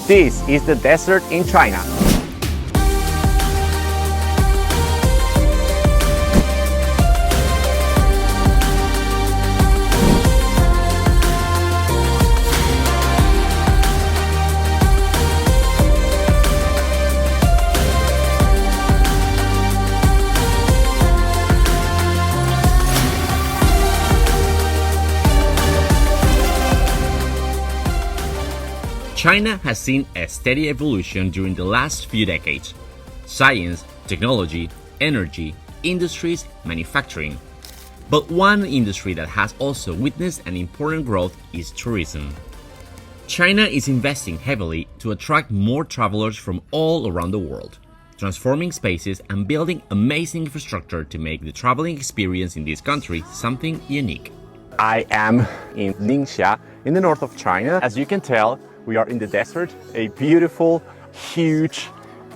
This is the desert in China. China has seen a steady evolution during the last few decades. Science, technology, energy, industries, manufacturing. But one industry that has also witnessed an important growth is tourism. China is investing heavily to attract more travelers from all around the world, transforming spaces and building amazing infrastructure to make the traveling experience in this country something unique. I am in Ningxia in the north of China. As you can tell, we are in the desert, a beautiful, huge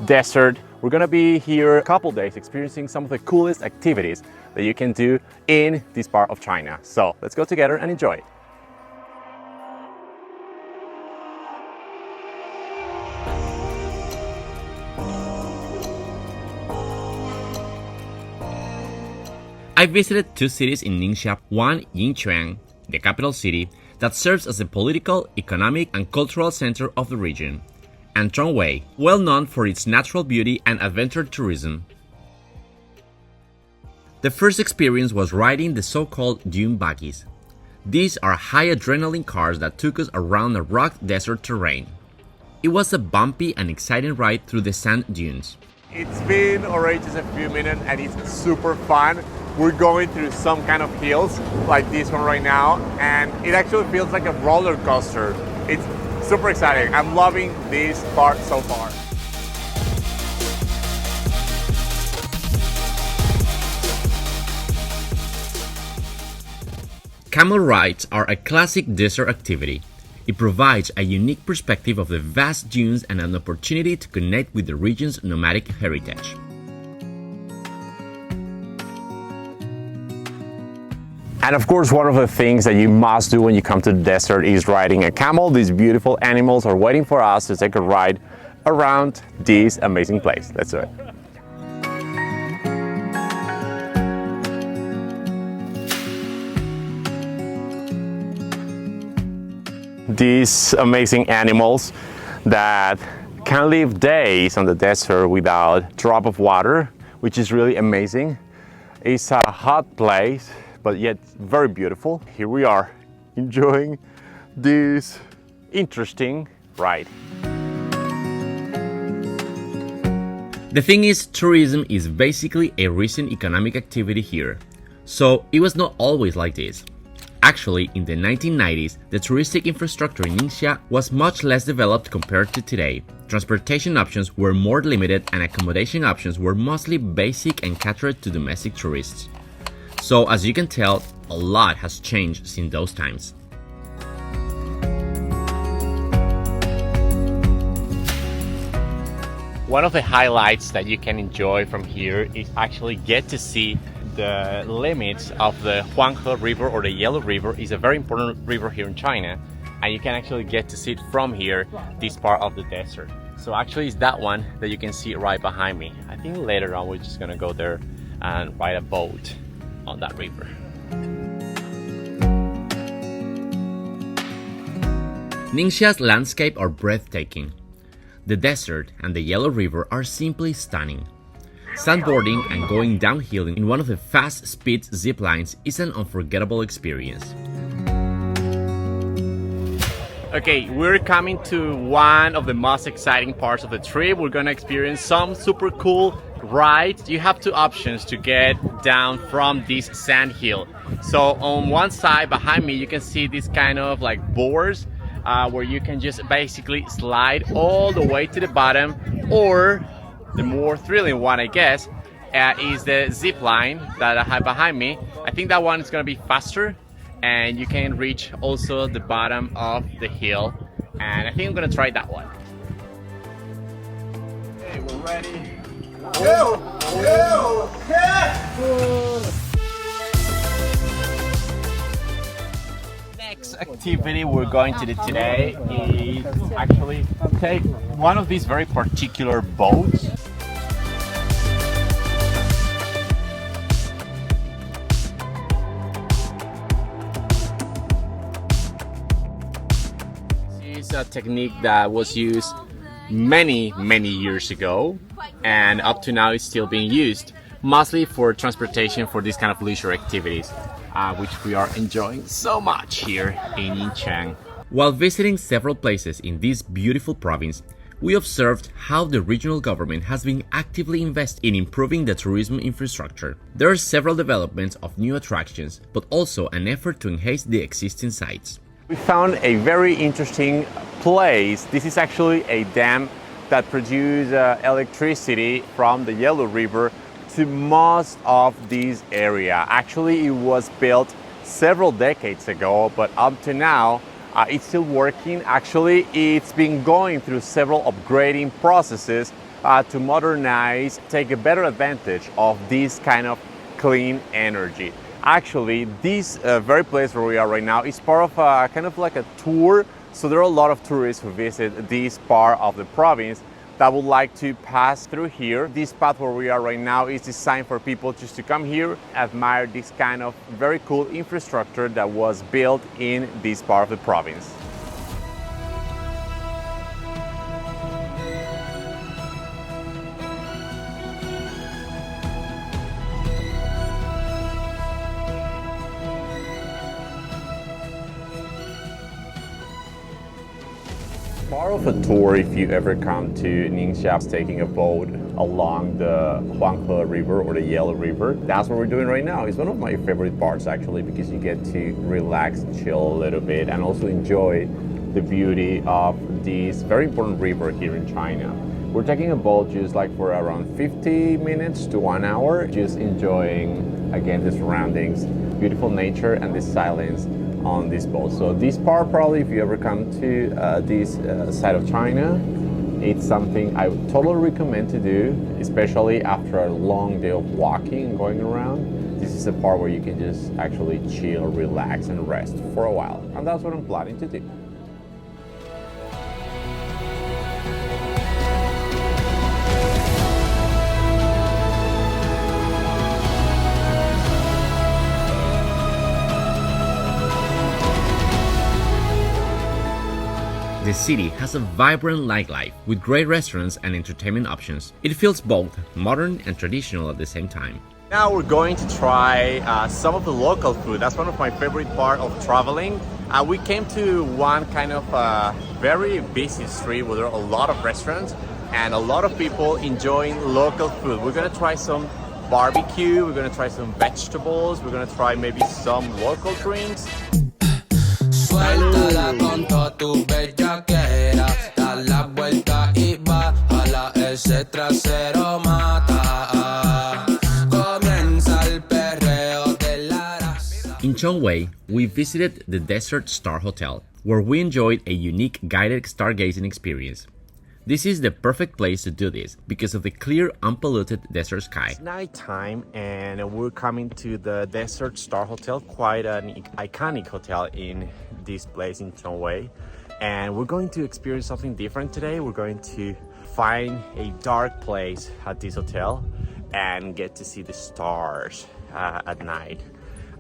desert. We're gonna be here a couple days experiencing some of the coolest activities that you can do in this part of China. So let's go together and enjoy it. I visited two cities in Ningxia, one Yinchuang, the capital city, that serves as the political, economic, and cultural center of the region, and Zhongwei, well known for its natural beauty and adventure tourism. The first experience was riding the so-called dune buggies. These are high adrenaline cars that took us around a rugged desert terrain. It was a bumpy and exciting ride through the sand dunes. It's been already just a few minutes and it's super fun. We're going through some kind of hills like this one right now, and it actually feels like a roller coaster. It's super exciting. I'm loving this part so far. Camel rides are a classic desert activity. It provides a unique perspective of the vast dunes and an opportunity to connect with the region's nomadic heritage. And of course, one of the things that you must do when you come to the desert is riding a camel. These beautiful animals are waiting for us to take a ride around this amazing place. Let's do it. These amazing animals that can live days on the desert without a drop of water, which is really amazing. It's a hot place, but yet very beautiful. Here we are, enjoying this interesting ride. The thing is, tourism is basically a recent economic activity here, so it was not always like this. Actually, in the 1990s, the touristic infrastructure in Ningxia was much less developed compared to today. Transportation options were more limited and accommodation options were mostly basic and catered to domestic tourists. So, as you can tell, a lot has changed since those times. One of the highlights that you can enjoy from here is actually get to see the limits of the Huanghe River, or the Yellow River. Is a very important river here in China, and you can actually get to see it from here, this part of the desert. So actually it's that one that you can see right behind me. I think later on we're just gonna go there and ride a boat on that river. Ningxia's landscape are breathtaking. The desert and the Yellow River are simply stunning. Sandboarding and going downhill in one of the fast-speed zip lines is an unforgettable experience. Okay, we're coming to one of the most exciting parts of the trip. We're gonna experience some super cool rides. You have two options to get down from this sand hill. So on one side behind me, you can see this kind of like boards where you can just basically slide all the way to the bottom, or the more thrilling one, I guess, is the zip line that I have behind me. I think that one is gonna be faster, and you can reach also the bottom of the hill, and I think I'm gonna try that one. Okay, we're ready. Next activity we're going to do today is actually take one of these very particular boats. This is a technique that was used many years ago, and up to now it's still being used, mostly for transportation for this kind of leisure activities, which we are enjoying so much here in Yinchuang. While visiting several places in this beautiful province, we observed how the regional government has been actively investing in improving the tourism infrastructure. There are several developments of new attractions, but also an effort to enhance the existing sites. We found a very interesting place. This is actually a dam that produces electricity from the Yellow River to most of this area. Actually, it was built several decades ago, but up to now, it's still working. Actually, it's been going through several upgrading processes to modernize, take a better advantage of this kind of clean energy. Actually, this very place where we are right now is part of a kind of like a tour. So there are a lot of tourists who visit this part of the province that would like to pass through here. This path where we are right now is designed for people just to come here, admire this kind of very cool infrastructure that was built in this part of the province. Part of a tour, if you ever come to Ningxia, taking a boat along the Huanghe River or the Yellow River. That's what we're doing right now. It's one of my favorite parts actually, because you get to relax, chill a little bit, and also enjoy the beauty of this very important river here in China. We're taking a boat just like for around 50 minutes to 1 hour, just enjoying again the surroundings, beautiful nature, and the silence on this boat. So this part, probably if you ever come to this side of China, it's something I would totally recommend to do, especially after a long day of walking and going around. This is a part where you can just actually chill, relax, and rest for a while. And that's what I'm planning to do. The city has a vibrant nightlife with great restaurants and entertainment options. It feels both modern and traditional at the same time. Now we're going to try some of the local food. That's one of my favorite part of traveling. We came to one kind of very busy street where there are a lot of restaurants and a lot of people enjoying local food. We're gonna try some barbecue, we're gonna try some vegetables, we're gonna try maybe some local drinks. Suéltala con toda tu bellaquera, da la vuelta y bájala, ese trasero mata. Comienza el perreo de la raza. In Zhongwei, we visited the Desert Star Hotel, where we enjoyed a unique guided stargazing experience. This is the perfect place to do this because of the clear, unpolluted desert sky. It's nighttime and we're coming to the Desert Star Hotel, quite an iconic hotel in this place in Zhongwei. And we're going to experience something different today. We're going to find a dark place at this hotel and get to see the stars at night.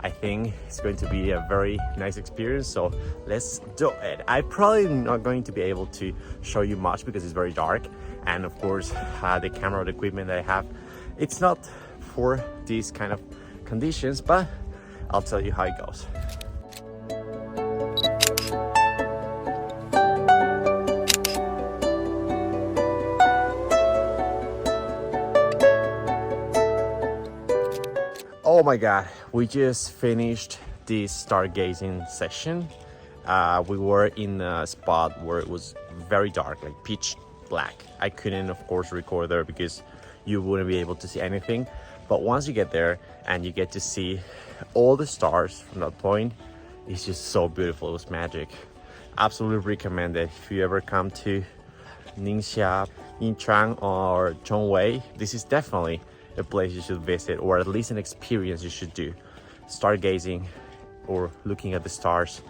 I think it's going to be a very nice experience, so let's do it. I'm probably not going to be able to show you much because it's very dark, and of course the camera, the equipment that I have, it's not for these kind of conditions, but I'll tell you how it goes. Oh my god, we just finished this stargazing session. We were in a spot where it was very dark, like pitch black. I couldn't, of course, record there because you wouldn't be able to see anything. But once you get there and you get to see all the stars from that point, it's just so beautiful. It was magic. Absolutely recommend it. If you ever come to Ningxia, Yinchuang, or Zhongwei, this is definitely a place you should visit, or at least an experience you should do. Stargazing or looking at the stars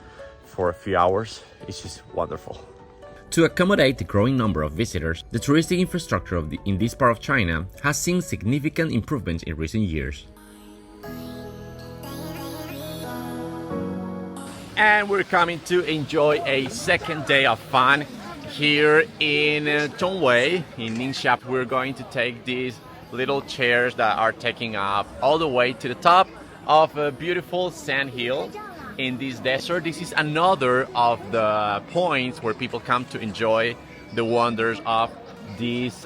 for a few hours. It's just wonderful. To accommodate the growing number of visitors, the touristic infrastructure in this part of China has seen significant improvements in recent years. And we're coming to enjoy a second day of fun here in Zhongwei, in Ningxia. We're going to take these little chairs that are taking up all the way to the top of a beautiful sand hill in this desert. This is another of the points where people come to enjoy the wonders of this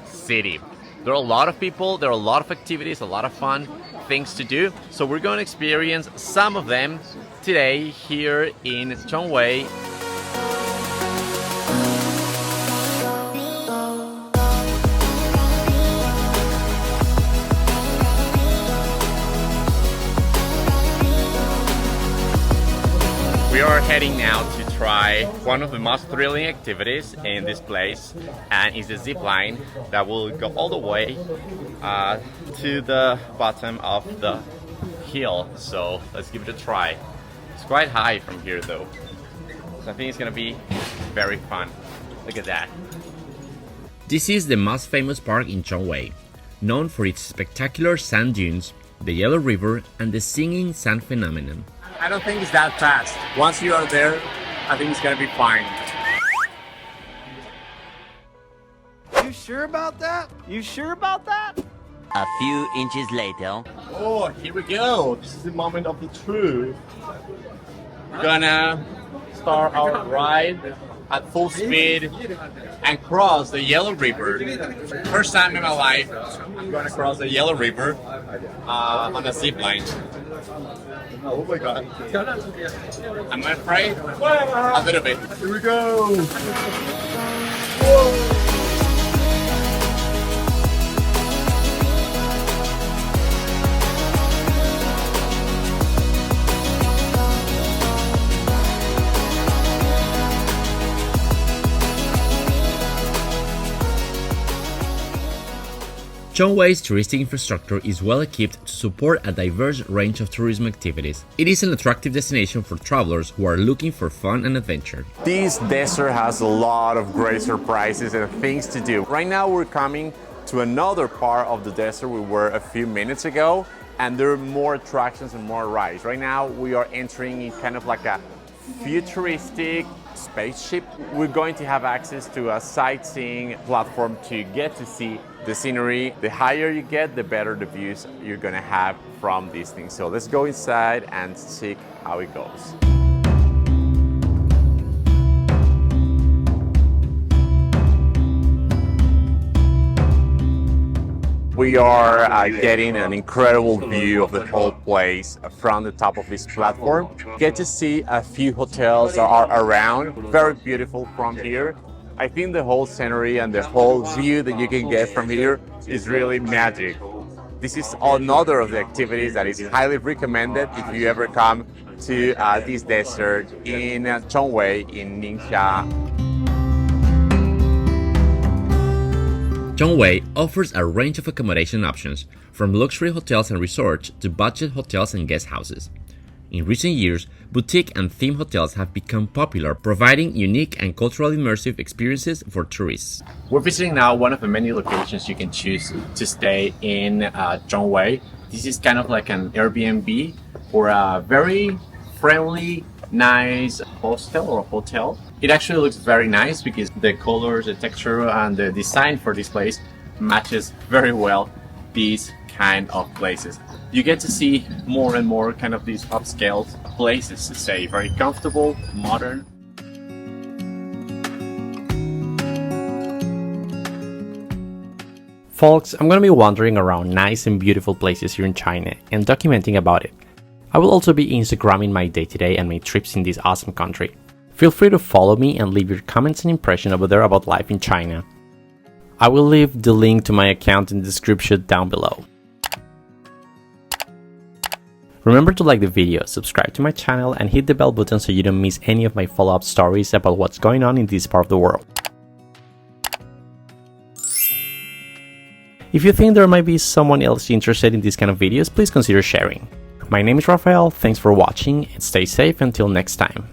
city. There are a lot of people, there are a lot of activities, a lot of fun things to do. So we're going to experience some of them today here in Zhongwei. We are heading now to try one of the most thrilling activities in this place, and it's a zip line that will go all the way to the bottom of the hill. So let's give it a try. It's quite high from here though, so I think it's gonna be very fun. Look at that. This is the most famous park in Zhongwei, known for its spectacular sand dunes, the Yellow River, and the singing sand phenomenon. I don't think it's that fast. Once you are there, I think it's gonna be fine. You sure about that? You sure about that? A few inches later. Oh, here we go. This is the moment of the truth. We're gonna start our ride at full speed and cross the Yellow River. First time in my life, I'm gonna cross the Yellow River on a zip line. Oh my god. Am I afraid? A little bit. Here we go. Whoa. Zhongwei's touristic infrastructure is well equipped to support a diverse range of tourism activities. It is an attractive destination for travelers who are looking for fun and adventure. This desert has a lot of great surprises and things to do. Right now we're coming to another part of the desert we were a few minutes ago, and there are more attractions and more rides. Right now we are entering in kind of like a futuristic spaceship. We're going to have access to a sightseeing platform to get to see the scenery. The higher you get, the better the views you're gonna have from these things. So let's go inside and see how it goes. We are getting an incredible view of the whole place from the top of this platform. Get to see a few hotels that are around, very beautiful from here. I think the whole scenery and the whole view that you can get from here is really magic. This is another of the activities that is highly recommended if you ever come to this desert in Zhongwei in Ningxia. Zhongwei offers a range of accommodation options, from luxury hotels and resorts to budget hotels and guest houses. In recent years, boutique and theme hotels have become popular, providing unique and culturally immersive experiences for tourists. We're visiting now one of the many locations you can choose to stay in Zhongwei. This is kind of like an Airbnb or a very friendly, nice hostel or hotel. It actually looks very nice because the colors, the texture, and the design for this place matches very well these kind of places. You get to see more and more kind of these upscale places to stay, very comfortable, modern. Folks, I'm gonna be wandering around nice and beautiful places here in China and documenting about it. I will also be Instagramming my day-to-day and my trips in this awesome country. Feel free to follow me and leave your comments and impression over there about life in China. I will leave the link to my account in the description down below. Remember to like the video, subscribe to my channel, and hit the bell button so you don't miss any of my follow-up stories about what's going on in this part of the world. If you think there might be someone else interested in these kind of videos, please consider sharing. My name is Rafael, thanks for watching, and stay safe until next time.